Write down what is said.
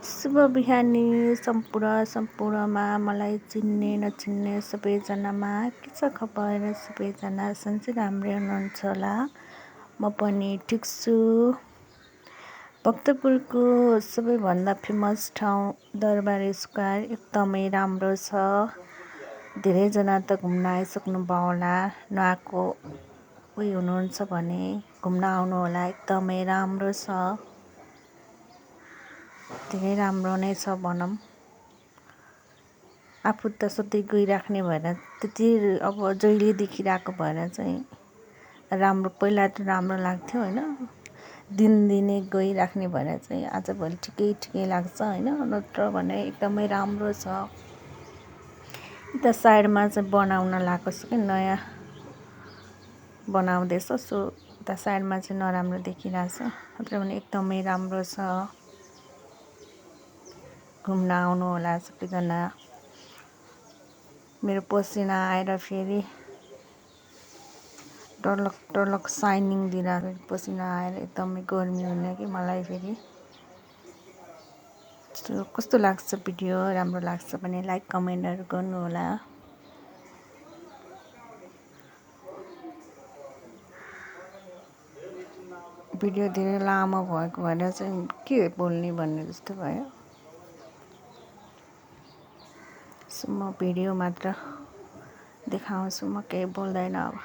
शुभ बिहानी सम्पूर्णमा मलाई चिन्ने नचिन्ने सबैजनामा के छ खबर। सबैजना सन्चै राम्रै हुनुहुन्छ होला। म पनि ठिक छु। भक्तपुरको सबैभन्दा फेमस ठाउँ दरबार स्क्वायर एकदमै राम्रो छ। धेरैजना त घुम्न आइसक्नु भयो होला। नआएको कोही हुनुहुन्छ भने घुम्न आउनु होला। एकदमै राम्रो छ। धेरै राम्रो नै छ भनौँ। आफू त सधैँ गइराख्ने भएर त्यति अब जहिले देखिरहेको भएर चाहिँ राम्रो, पहिला त राम्रो लाग्थ्यो होइन। दिनदिनै गइराख्ने भएर चाहिँ आजभोलि ठिकै लाग्छ होइन। नत्र भने एकदमै राम्रो छ। यता साइडमा चाहिँ बनाउन लागेको छ कि नयाँ बनाउँदैछ। सो उता साइडमा चाहिँ नराम्रो देखिरहेछ। नत्र भने एकदमै राम्रो छ। घुम्न आउनु होला सबैजना। मेरो पसिना आएर फेरि टलक साइनिङ दिइरहेको पसिना आएर एकदमै गर्मी हुने कि मलाई फेरि। सो कस्तो लाग्छ भिडियो? राम्रो लाग्छ भने लाइक कमेन्टहरू गर्नु होला। भिडियो धेरै लामो भएको भएर चाहिँ के बोल्ने भन्ने जस्तो भयो। सो म भिडियो मात्र देखाउँछु, म केही बोल्दैन अब।